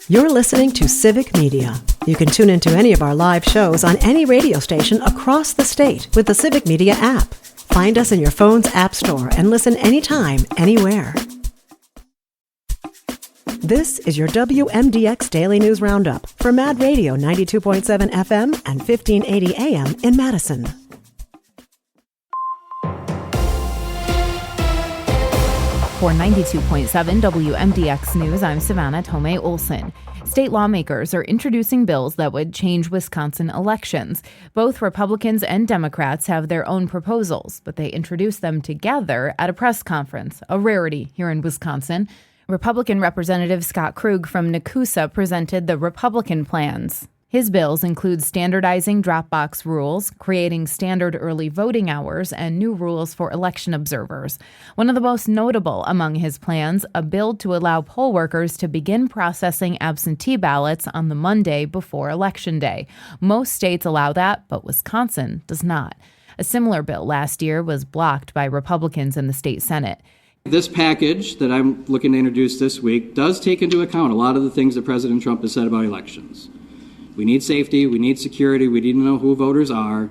You're listening to Civic Media. You can tune into any of our live shows on any radio station across the state with the Civic Media app. Find us in your phone's app store and listen anytime, anywhere. This is your WMDX Daily News Roundup for Mad Radio 92.7 FM and 1580 AM in Madison. For 92.7 WMDX News, I'm Savannah Tomei Olson. State lawmakers are introducing bills that would change Wisconsin elections. Both Republicans and Democrats have their own proposals, but they introduced them together at a press conference, a rarity here in Wisconsin. Republican Representative Scott Krug from Nakusa presented the Republican plans. His bills include standardizing drop box rules, creating standard early voting hours, and new rules for election observers. One of the most notable among his plans, a bill to allow poll workers to begin processing absentee ballots on the Monday before Election Day. Most states allow that, but Wisconsin does not. A similar bill last year was blocked by Republicans in the state Senate. This package that I'm looking to introduce this week does take into account a lot of the things that President Trump has said about elections. We need safety, we need security, we need to know who voters are,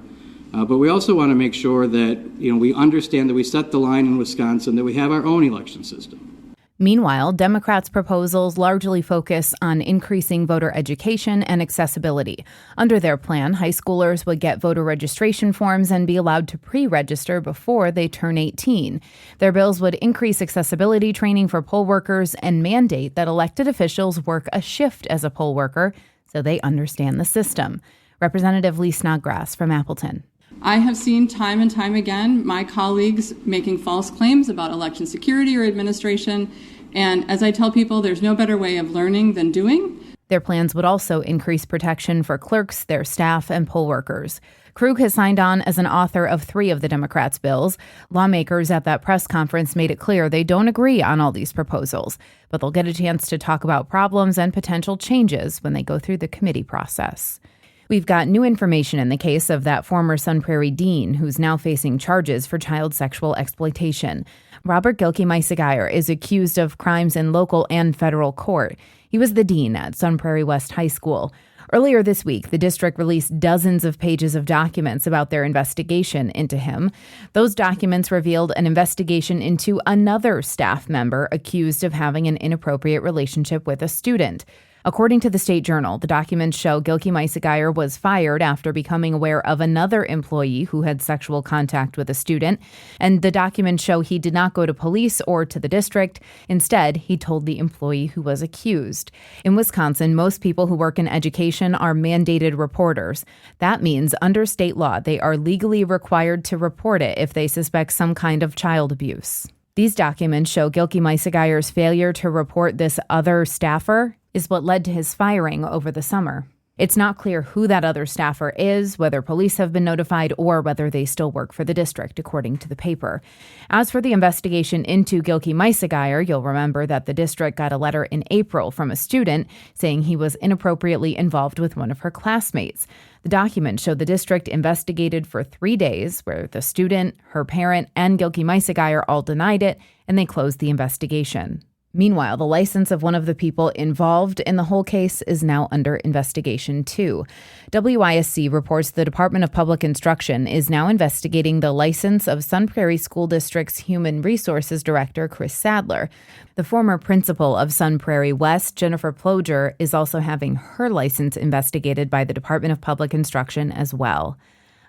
but we also want to make sure that we understand that we set the line in Wisconsin, that we have our own election system. Meanwhile, Democrats' proposals largely focus on increasing voter education and accessibility. Under their plan, high schoolers would get voter registration forms and be allowed to pre-register before they turn 18. Their bills would increase accessibility training for poll workers and mandate that elected officials work a shift as a poll worker so they understand the system. Representative Lee Snodgrass from Appleton. I have seen time and time again my colleagues making false claims about election security or administration, and as I tell people, there's no better way of learning than doing. Their plans would also increase protection for clerks, their staff, and poll workers. Krug has signed on as an author of 3 of the Democrats' bills. Lawmakers at that press conference made it clear they don't agree on all these proposals, but they'll get a chance to talk about problems and potential changes when they go through the committee process. We've got new information in the case of that former Sun Prairie dean who's now facing charges for child sexual exploitation. Robert Gilkey-Meisigeyer is accused of crimes in local and federal court. He was the dean at Sun Prairie West High School. Earlier this week, the district released dozens of pages of documents about their investigation into him. Those documents revealed an investigation into another staff member accused of having an inappropriate relationship with a student. According to the State Journal, the documents show Gilkey-Meisigeyer was fired after becoming aware of another employee who had sexual contact with a student, and the documents show he did not go to police or to the district. Instead, he told the employee who was accused. In Wisconsin, most people who work in education are mandated reporters. That means under state law, they are legally required to report it if they suspect some kind of child abuse. These documents show Gilkey-Meisegeyer's failure to report this other staffer is what led to his firing over the summer. It's not clear who that other staffer is, whether police have been notified, or whether they still work for the district, according to the paper. As for the investigation into Gilkey-Meisegeyer, you'll remember that the district got a letter in April from a student saying he was inappropriately involved with one of her classmates. The documents show the district investigated for 3 days, where the student, her parent, and Gilkey-Meisegeyer all denied it, and they closed the investigation. Meanwhile, the license of one of the people involved in the whole case is now under investigation, too. WISC reports the Department of Public Instruction is now investigating the license of Sun Prairie School District's Human Resources Director, Chris Sadler. The former principal of Sun Prairie West, Jennifer Ploger, is also having her license investigated by the Department of Public Instruction as well.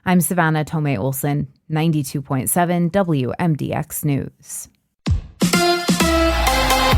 I'm Savannah Tomei Olson, 92.7 WMDX News.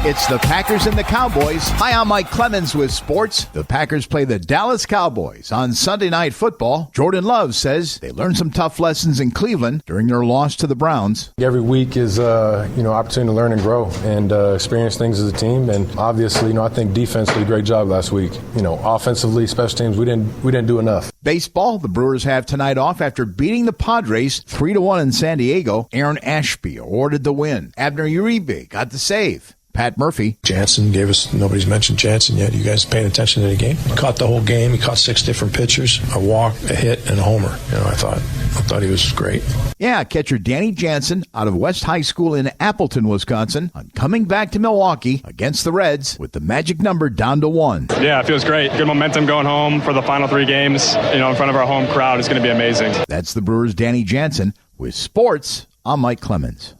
It's the Packers and the Cowboys. Hi, I'm Mike Clemens with sports. The Packers play the Dallas Cowboys on Sunday Night Football. Jordan Love says they learned some tough lessons in Cleveland during their loss to the Browns. Every week is opportunity to learn and grow and experience things as a team. And obviously, I think defense did a great job last week. Offensively, special teams, we didn't do enough. Baseball, the Brewers have tonight off after beating the Padres 3-1 in San Diego. Aaron Ashby awarded the win. Abner Uribe got the save. Pat Murphy. Jansen gave us, nobody's mentioned Jansen yet. You guys paying attention to the game? He caught the whole game. He caught 6 different pitchers, a walk, a hit, and a homer. I thought he was great. Yeah, catcher Danny Jansen out of West High School in Appleton, Wisconsin, on coming back to Milwaukee against the Reds with the magic number down to 1. Yeah, it feels great. Good momentum going home for the final 3 games. In front of our home crowd is going to be amazing. That's the Brewers' Danny Jansen. With sports, I'm Mike Clemens.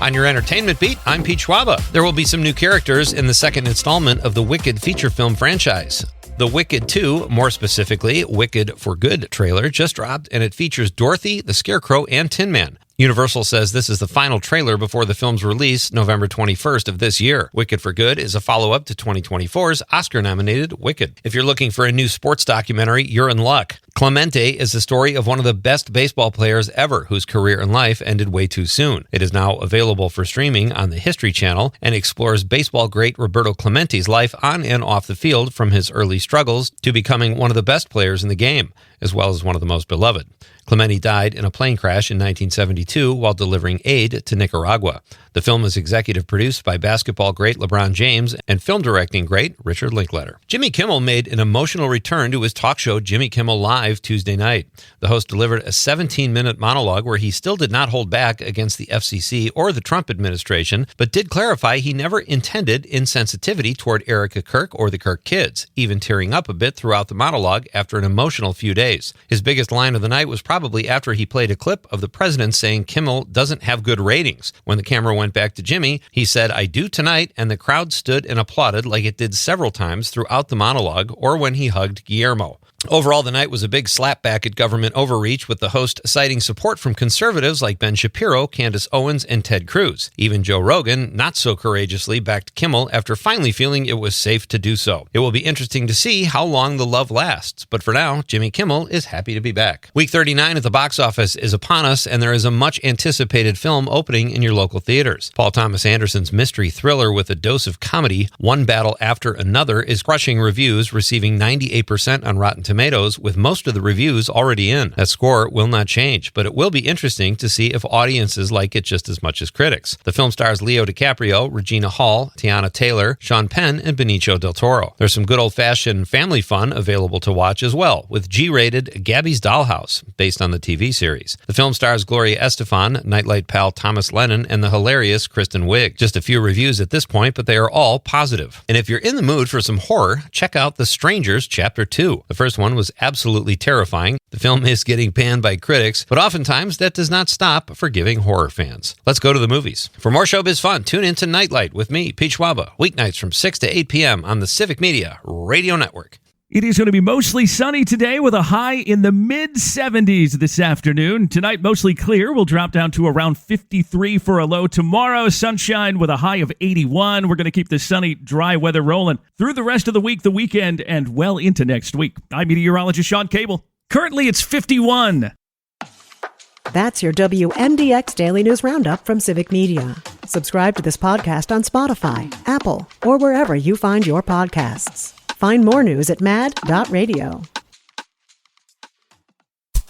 On your entertainment beat, I'm Pete Schwaba. There will be some new characters in the second installment of the Wicked feature film franchise. The Wicked 2, more specifically, Wicked for Good trailer just dropped, and it features Dorothy, the Scarecrow, and Tin Man. Universal says this is the final trailer before the film's release November 21st of this year. Wicked for Good is a follow-up to 2024's Oscar-nominated Wicked. If you're looking for a new sports documentary, you're in luck. Clemente is the story of one of the best baseball players ever whose career in life ended way too soon. It is now available for streaming on the History Channel and explores baseball great Roberto Clemente's life on and off the field from his early struggles to becoming one of the best players in the game, as well as one of the most beloved. Clemente died in a plane crash in 1972 while delivering aid to Nicaragua. The film is executive produced by basketball great LeBron James and film directing great Richard Linklater. Jimmy Kimmel made an emotional return to his talk show Jimmy Kimmel Live Tuesday night. The host delivered a 17-minute monologue where he still did not hold back against the FCC or the Trump administration, but did clarify he never intended insensitivity toward Erica Kirk or the Kirk kids, even tearing up a bit throughout the monologue after an emotional few days. His biggest line of the night was probably after he played a clip of the president saying Kimmel doesn't have good ratings. When the camera went back to Jimmy, he said, "I do tonight," and the crowd stood and applauded like it did several times throughout the monologue or when he hugged Guillermo. Overall, the night was a big slapback at government overreach, with the host citing support from conservatives like Ben Shapiro, Candace Owens, and Ted Cruz. Even Joe Rogan, not so courageously, backed Kimmel after finally feeling it was safe to do so. It will be interesting to see how long the love lasts, but for now, Jimmy Kimmel is happy to be back. Week 39 at the box office is upon us, and there is a much-anticipated film opening in your local theaters. Paul Thomas Anderson's mystery thriller with a dose of comedy, One Battle After Another, is crushing reviews, receiving 98% on Rotten Tomatoes, with most of the reviews already in. That score will not change, but it will be interesting to see if audiences like it just as much as critics. The film stars Leo DiCaprio, Regina Hall, Tiana Taylor, Sean Penn, and Benicio del Toro. There's some good old-fashioned family fun available to watch as well, with G-rated Gabby's Dollhouse, based on the TV series. The film stars Gloria Estefan, Nightlight pal Thomas Lennon, and the hilarious Kristen Wiig. Just a few reviews at this point, but they are all positive. And if you're in the mood for some horror, check out The Strangers Chapter 2. The first one was absolutely terrifying. The film is getting panned by critics, but oftentimes that does not stop forgiving horror fans. Let's go to the movies. For more showbiz fun, tune in to Nightlight with me, Pete Schwaba, weeknights from 6 to 8 p.m. on the Civic Media Radio Network. It is going to be mostly sunny today with a high in the mid-70s this afternoon. Tonight, mostly clear. We'll drop down to around 53 for a low. Tomorrow, sunshine with a high of 81. We're going to keep the sunny, dry weather rolling through the rest of the week, the weekend, and well into next week. I'm meteorologist Sean Cable. Currently, it's 51. That's your WMDX Daily News Roundup from Civic Media. Subscribe to this podcast on Spotify, Apple, or wherever you find your podcasts. Find more news at mad.radio.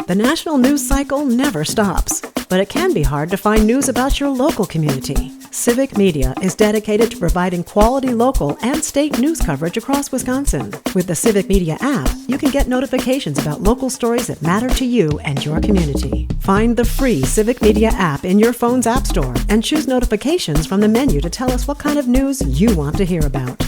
The national news cycle never stops, but it can be hard to find news about your local community. Civic Media is dedicated to providing quality local and state news coverage across Wisconsin. With the Civic Media app, you can get notifications about local stories that matter to you and your community. Find the free Civic Media app in your phone's app store and choose notifications from the menu to tell us what kind of news you want to hear about.